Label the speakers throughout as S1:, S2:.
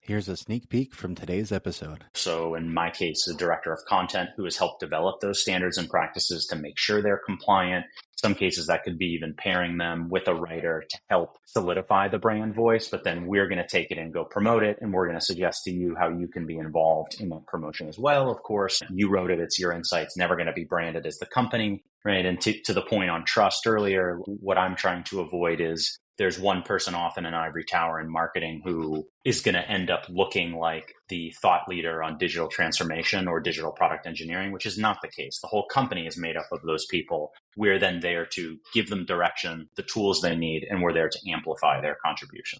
S1: Here's a sneak peek from today's episode.
S2: So in my case, the director of content who has helped develop those standards and practices to make sure they're compliant. In some cases, that could be even pairing them with a writer to help solidify the brand voice, but then we're going to take it and go promote it. And we're going to suggest to you how you can be involved in that promotion as well. Of course, you wrote it. It's your insights, never going to be branded as the company, right? And to the point on trust earlier, what I'm trying to avoid is there's one person off in an ivory tower in marketing who is going to end up looking like the thought leader on digital transformation or digital product engineering, which is not the case. The whole company is made up of those people. We're then there to give them direction, the tools they need, and we're there to amplify their contribution.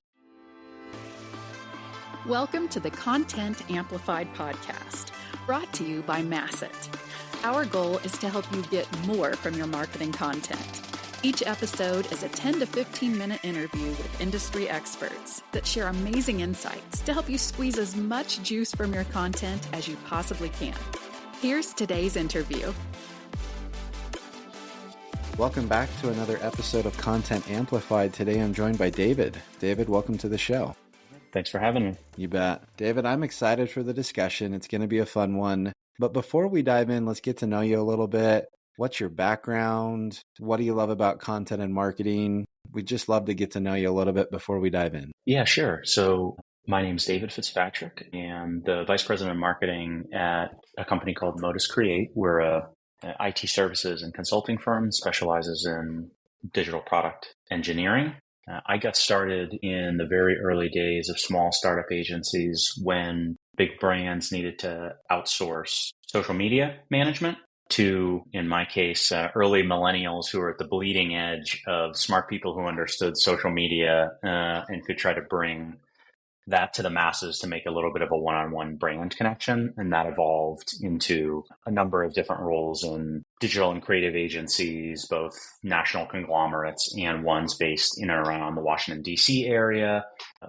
S3: Welcome to the Content Amplified podcast, brought to you by Masset. Our goal is to help you get more from your marketing content. Each episode is a 10 to 15 minute interview with industry experts that share amazing insights to help you squeeze as much juice from your content as you possibly can. Here's today's interview.
S1: Welcome back to another episode of Content Amplified. Today I'm joined by David. David, welcome to the show.
S2: Thanks for having me.
S1: You bet. David, I'm excited for the discussion. It's going to be a fun one. But before we dive in, let's get to know you a little bit. What's your background? What do you love about content and marketing? We'd just love to get to know you a little bit before we dive in.
S2: Yeah, sure. So my name's David Fitzpatrick, and the Vice President of Marketing at a company called Modus Create. We're a IT services and consulting firm, specializes in digital product engineering. I got started in the very early days of small startup agencies when big brands needed to outsource social media management to, in my case, early millennials who were at the bleeding edge of smart people who understood social media and could try to bring that to the masses to make a little bit of a one-on-one brand connection. And that evolved into a number of different roles in digital and creative agencies, both national conglomerates and ones based in and around the Washington, D.C. area.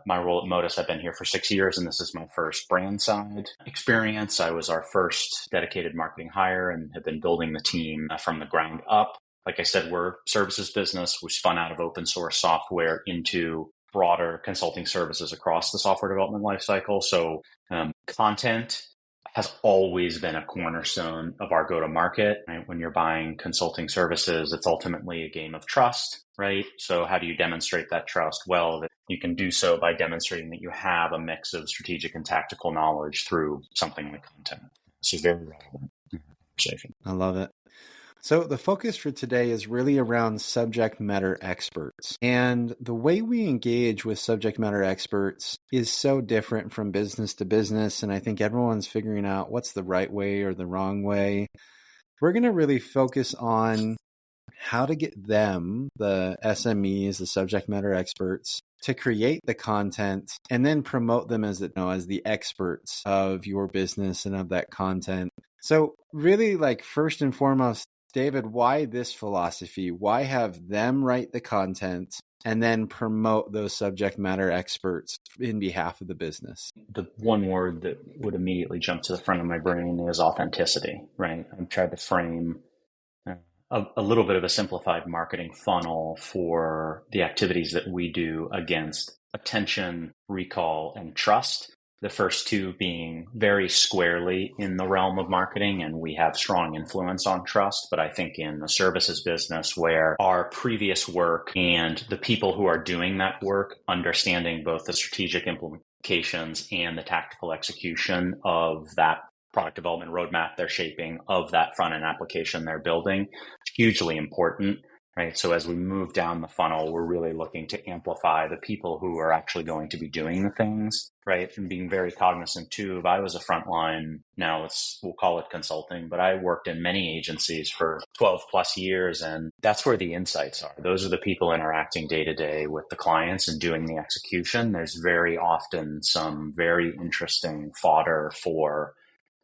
S2: My role at Modus, I've been here for 6 years, and this is my first brand side experience. I was our first dedicated marketing hire and have been building the team from the ground up. Like I said, we're a services business. We spun out of open source software into broader consulting services across the software development lifecycle. So content has always been a cornerstone of our go-to-market. Right? When you're buying consulting services, it's ultimately a game of trust, right? So how do you demonstrate that trust? Well, you can do so by demonstrating that you have a mix of strategic and tactical knowledge through something like content. This is very relevant conversation.
S1: I love it. So the focus for today is really around subject matter experts. And the way we engage with subject matter experts is so different from business to business. And I think everyone's figuring out what's the right way or the wrong way. We're going to really focus on how to get them, the SMEs, the subject matter experts, to create the content and then promote them as the experts of your business and of that content. So really, first and foremost, David, why this philosophy? Why have them write the content and then promote those subject matter experts in behalf of the business?
S2: The one word that would immediately jump to the front of my brain is authenticity, right? I've tried to frame a little bit of a simplified marketing funnel for the activities that we do against attention, recall, and trust. The first two being very squarely in the realm of marketing, and we have strong influence on trust. But I think in the services business, where our previous work and the people who are doing that work, understanding both the strategic implications and the tactical execution of that product development roadmap they're shaping, of that front-end application they're building, it's hugely important. Right. So as we move down the funnel, we're really looking to amplify the people who are actually going to be doing the things, right? And being very cognizant too, if I was a frontline, now we'll call it consulting, but I worked in many agencies for 12 plus years, and that's where the insights are. Those are the people interacting day to day with the clients and doing the execution. There's very often some very interesting fodder for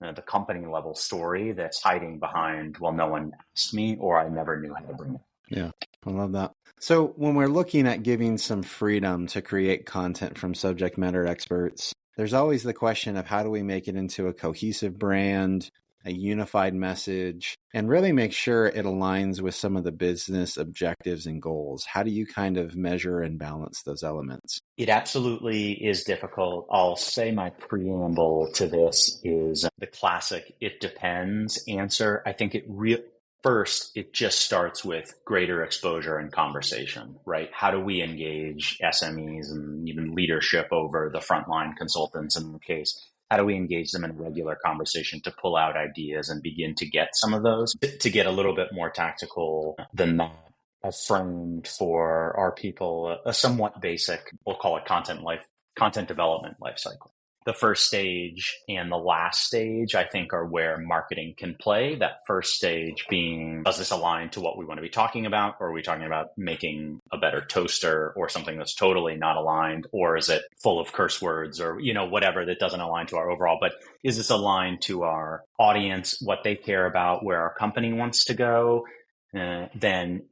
S2: the company level story that's hiding behind, well, no one asked me, or I never knew how to bring it.
S1: Yeah, I love that. So when we're looking at giving some freedom to create content from subject matter experts, there's always the question of how do we make it into a cohesive brand? a unified message, and really make sure it aligns with some of the business objectives and goals? How do you kind of measure and balance those elements?
S2: It absolutely is difficult. I'll say my preamble to this is the classic "it depends" answer. I think first, it just starts with greater exposure and conversation, right? How do we engage SMEs and even leadership over the frontline consultants in the case? How do we engage them in a regular conversation to pull out ideas and begin to get some of those, to get a little bit more tactical than that? Have framed for our people a somewhat basic, we'll call it content development life cycle. The first stage and the last stage, I think, are where marketing can play. That first stage being, does this align to what we want to be talking about? Or are we talking about making a better toaster or something that's totally not aligned? Or is it full of curse words or, whatever that doesn't align to our overall? But is this aligned to our audience, what they care about, where our company wants to go? Then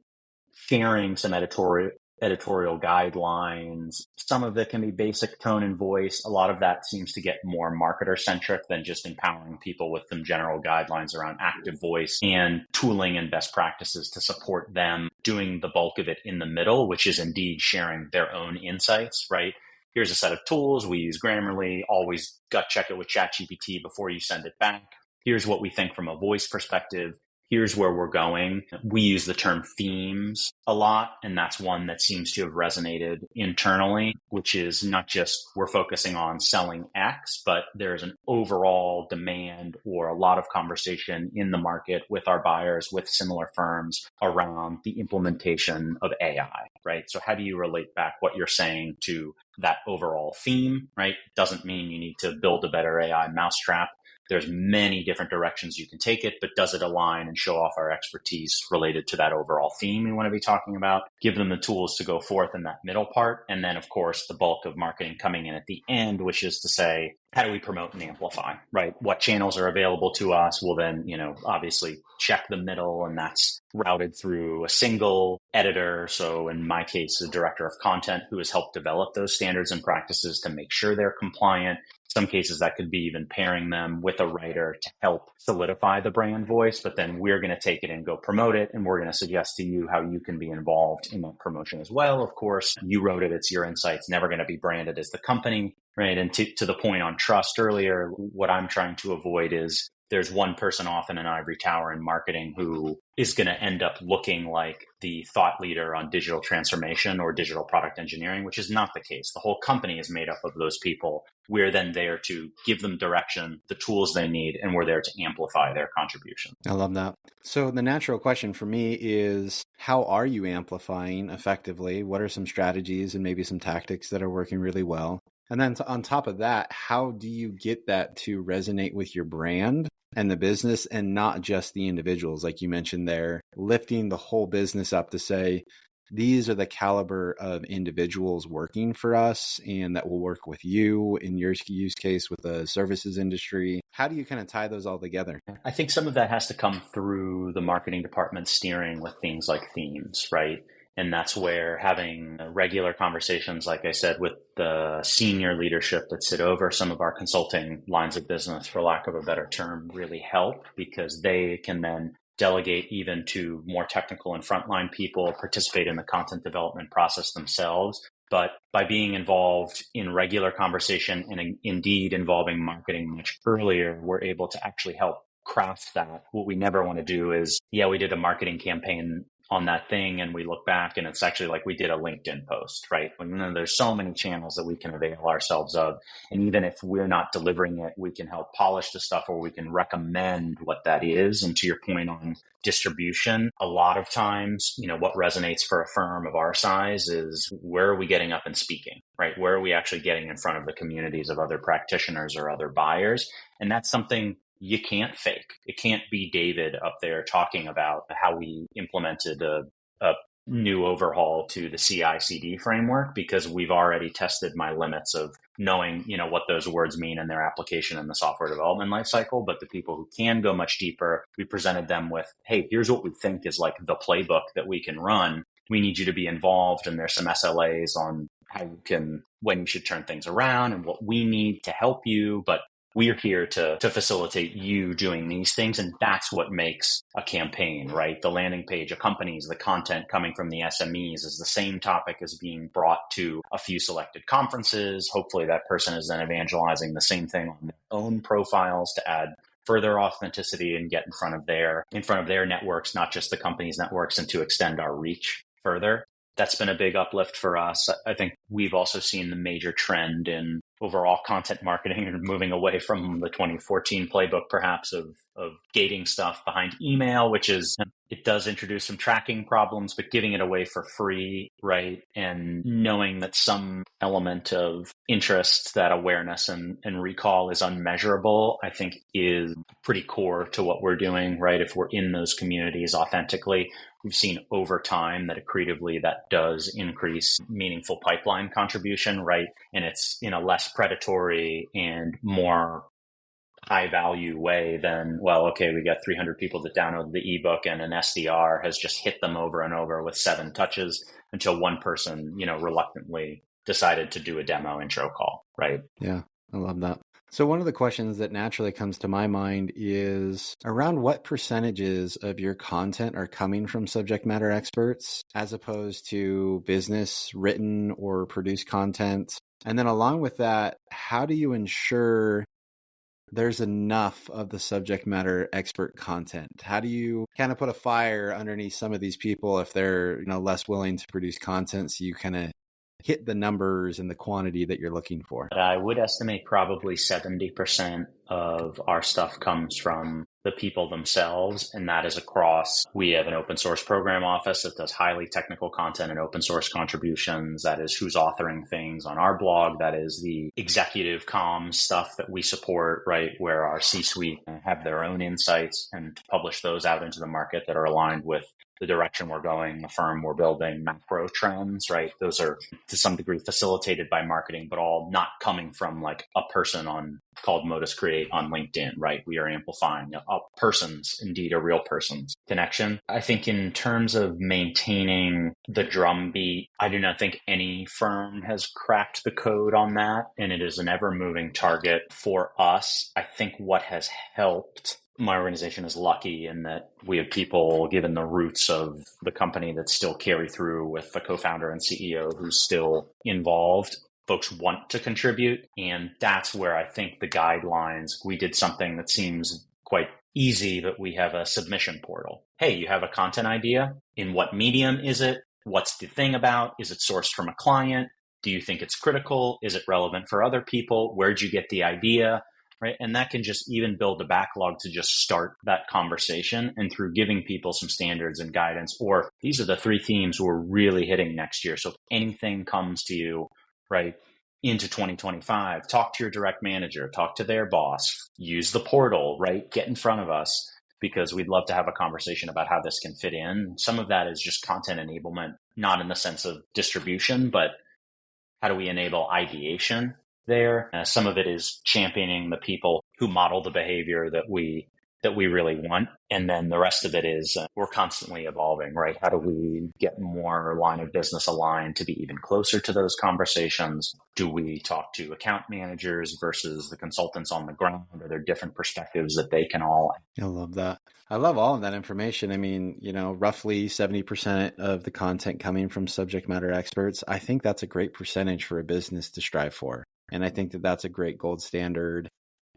S2: sharing some editorial guidelines. Some of it can be basic tone and voice. A lot of that seems to get more marketer centric than just empowering people with some general guidelines around active voice and tooling and best practices to support them doing the bulk of it in the middle, which is indeed sharing their own insights, right? Here's a set of tools. We use Grammarly. Always gut check it with ChatGPT before you send it back. Here's what we think from a voice perspective. Here's where we're going. We use the term themes a lot, and that's one that seems to have resonated internally, which is not just we're focusing on selling X, but there's an overall demand or a lot of conversation in the market with our buyers, with similar firms around the implementation of AI, right? So how do you relate back what you're saying to that overall theme, right? Doesn't mean you need to build a better AI mousetrap. There's many different directions you can take it, but does it align and show off our expertise related to that overall theme we want to be talking about? Give them the tools to go forth in that middle part. And then, of course, the bulk of marketing coming in at the end, which is to say, how do we promote and amplify, right? What channels are available to us? We'll then, obviously check the middle, and that's routed through a single editor. So in my case, a director of content who has helped develop those standards and practices to make sure they're compliant. Some cases that could be even pairing them with a writer to help solidify the brand voice, but then we're going to take it and go promote it. And we're going to suggest to you how you can be involved in that promotion as well. Of course, you wrote it. It's your insights, never going to be branded as the company, right? And to the point on trust earlier, what I'm trying to avoid is there's one person off in an ivory tower in marketing who is going to end up looking like the thought leader on digital transformation or digital product engineering, which is not the case. The whole company is made up of those people. We're then there to give them direction, the tools they need, and we're there to amplify their contribution.
S1: I love that. So the natural question for me is, how are you amplifying effectively? What are some strategies and maybe some tactics that are working really well? And then on top of that, how do you get that to resonate with your brand and the business and not just the individuals? Like you mentioned there, lifting the whole business up to say, these are the caliber of individuals working for us and that will work with you in your use case with the services industry. How do you kind of tie those all together?
S2: I think some of that has to come through the marketing department steering with things like themes, right? And that's where having regular conversations, like I said, with the senior leadership that sit over some of our consulting lines of business, for lack of a better term, really help, because they can then delegate even to more technical and frontline people, participate in the content development process themselves. But by being involved in regular conversation and indeed involving marketing much earlier, we're able to actually help craft that. What we never want to do is, we did a marketing campaign on that thing and we look back and it's actually like we did a LinkedIn post, right? There's so many channels that we can avail ourselves of. And even if we're not delivering it, we can help polish the stuff or we can recommend what that is. And to your point on distribution, a lot of times, what resonates for a firm of our size is where are we getting up and speaking, right? Where are we actually getting in front of the communities of other practitioners or other buyers? And that's something you can't fake. It can't be David up there talking about how we implemented a new overhaul to the CI/CD framework, because we've already tested my limits of knowing, what those words mean in their application in the software development lifecycle. But the people who can go much deeper, we presented them with, hey, here's what we think is like the playbook that we can run. We need you to be involved, and there's some SLAs on how you can, when you should turn things around and what we need to help you. But we're here to facilitate you doing these things. And that's what makes a campaign, right? The landing page accompanies the content coming from the SMEs is the same topic as being brought to a few selected conferences. Hopefully that person is then evangelizing the same thing on their own profiles to add further authenticity and get in front of their networks, not just the company's networks, and to extend our reach further. That's been a big uplift for us. I think we've also seen the major trend in overall content marketing and moving away from the 2014 playbook, perhaps, of gating stuff behind email, which is, it does introduce some tracking problems, but giving it away for free, right? And knowing that some element of interest, that awareness and recall is unmeasurable, I think is pretty core to what we're doing, right? If we're in those communities authentically, we've seen over time that accretively that does increase meaningful pipeline contribution, right? And it's in a less predatory and more high value way than, well, okay, we got 300 people that download the ebook and an SDR has just hit them over and over with 7 touches until one person, reluctantly decided to do a demo intro call, right?
S1: Yeah, I love that. So one of the questions that naturally comes to my mind is around what percentages of your content are coming from subject matter experts as opposed to business written or produced content? And then along with that, how do you ensure there's enough of the subject matter expert content? How do you kind of put a fire underneath some of these people if they're, less willing to produce content, so you kind of hit the numbers and the quantity that you're looking for?
S2: I would estimate probably 70% of our stuff comes from the people themselves, and that is across, we have an open source program office that does highly technical content and open source contributions. That is who's authoring things on our blog. That is the executive comms stuff that we support, right? Where our C-suite have their own insights and publish those out into the market that are aligned with the direction we're going, the firm we're building, macro trends, right? Those are to some degree facilitated by marketing, but all not coming from like a person called Modus Create on LinkedIn, right? We are amplifying a person's, indeed a real person's connection. I think in terms of maintaining the drumbeat, I do not think any firm has cracked the code on that, and it is an ever moving target for us. I think what has helped, my organization is lucky in that we have people, given the roots of the company, that still carry through with the co-founder and CEO who's still involved. Folks want to contribute. And that's where I think the guidelines, we did something that seems quite easy, but we have a submission portal. Hey, you have a content idea? In what medium is it? What's the thing about? Is it sourced from a client? Do you think it's critical? Is it relevant for other people? Where'd you get the idea? Right. And that can just even build a backlog to just start that conversation. And through giving people some standards and guidance, or these are the 3 themes we're really hitting next year. So if anything comes to you, right, into 2025, talk to your direct manager, talk to their boss, use the portal, right? Get in front of us, because we'd love to have a conversation about how this can fit in. Some of that is just content enablement, not in the sense of distribution, but how do we enable ideation there? Some of it is championing the people who model the behavior that we really want. And then the rest of it is we're constantly evolving, right? How do we get more line of business aligned to be even closer to those conversations? Do we talk to account managers versus the consultants on the ground? Are there different perspectives that they can all?
S1: I love that. I love all of that information. I mean, roughly 70% of the content coming from subject matter experts. I think that's a great percentage for a business to strive for. And I think that that's a great gold standard.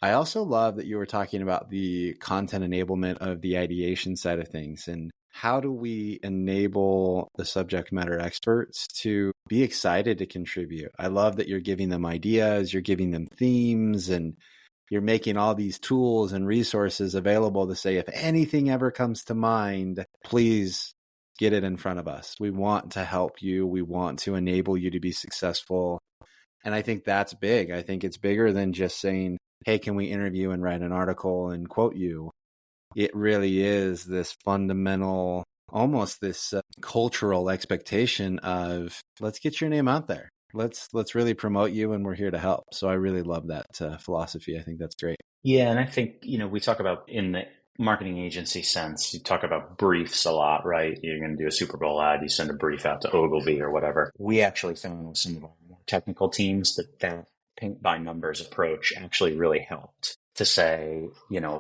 S1: I also love that you were talking about the content enablement of the ideation side of things, and how do we enable the subject matter experts to be excited to contribute? I love that you're giving them ideas, you're giving them themes, and you're making all these tools and resources available to say, if anything ever comes to mind, please get it in front of us. We want to help you. We want to enable you to be successful. And I think that's big. I think it's bigger than just saying, hey, can we interview and write an article and quote you? It really is this fundamental, almost this cultural expectation of, let's get your name out there. Let's really promote you, and we're here to help. So I really love that philosophy. I think that's great.
S2: Yeah. And I think, we talk about in the marketing agency sense, you talk about briefs a lot, right? You're going to do a Super Bowl ad, you send a brief out to Ogilvy or whatever. We actually found with some of our more technical teams that paint by numbers approach actually really helped to say,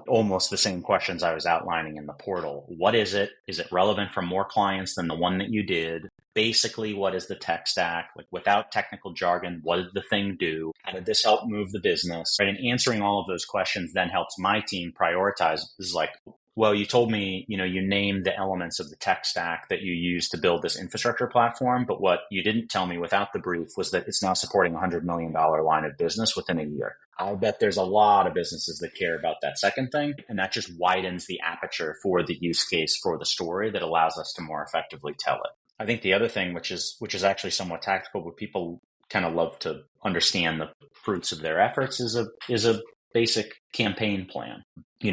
S2: almost the same questions I was outlining in the portal. What is it? Is it relevant for more clients than the one that you did? Basically, what is the tech stack? Like, without technical jargon, what did the thing do? How did this help move the business? Right? And answering all of those questions then helps my team prioritize. This is like, well, you told me, you named the elements of the tech stack that you use to build this infrastructure platform. But what you didn't tell me without the brief was that it's now supporting a $100 million line of business within a year. I bet there's a lot of businesses that care about that second thing. And that just widens the aperture for the use case for the story that allows us to more effectively tell it. I think the other thing, which is actually somewhat tactical, but people kind of love to understand the fruits of their efforts, is a basic campaign plan. The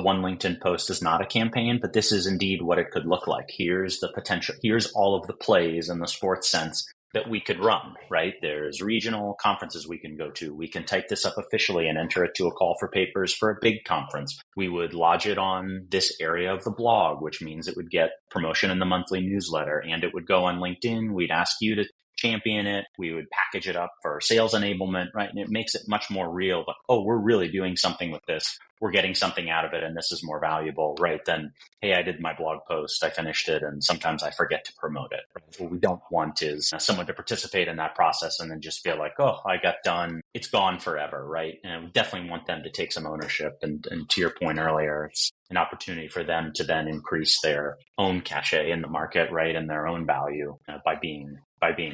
S2: one LinkedIn post is not a campaign, but this is indeed what it could look like. Here's the potential. Here's all of the plays in the sports sense that we could run, right? There's regional conferences we can go to. We can type this up officially and enter it to a call for papers for a big conference. We would lodge it on this area of the blog, which means it would get promotion in the monthly newsletter, and it would go on LinkedIn. We'd ask you to champion it. We would package it up for sales enablement, right? And it makes it much more real. Like, oh, we're really doing something with this. We're getting something out of it, and this is more valuable, right? Than, hey, I did my blog post, I finished it, and sometimes I forget to promote it. Right? What we don't want is someone to participate in that process and then just feel like, oh, I got done. It's gone forever, right? And we definitely want them to take some ownership. And to your point earlier, it's an opportunity for them to then increase their own cachet in the market, right? And their own value by being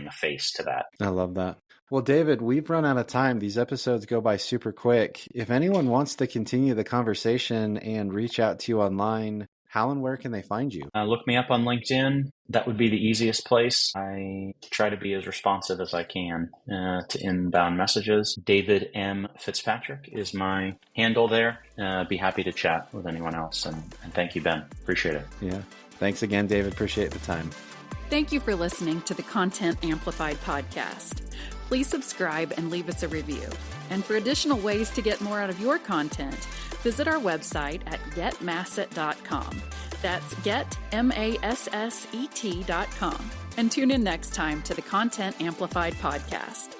S2: a face to that.
S1: I love that. Well, David, we've run out of time. These episodes go by super quick. If anyone wants to continue the conversation and reach out to you online, how and where can they find you?
S2: Look me up on LinkedIn. That would be the easiest place. I try to be as responsive as I can to inbound messages. David M. Fitzpatrick is my handle there. Be happy to chat with anyone else. And thank you, Ben. Appreciate it.
S1: Yeah. Thanks again, David. Appreciate the time.
S3: Thank you for listening to the Content Amplified podcast. Please subscribe and leave us a review. And for additional ways to get more out of your content, visit our website at getmasset.com. That's getmasset.com. And tune in next time to the Content Amplified podcast.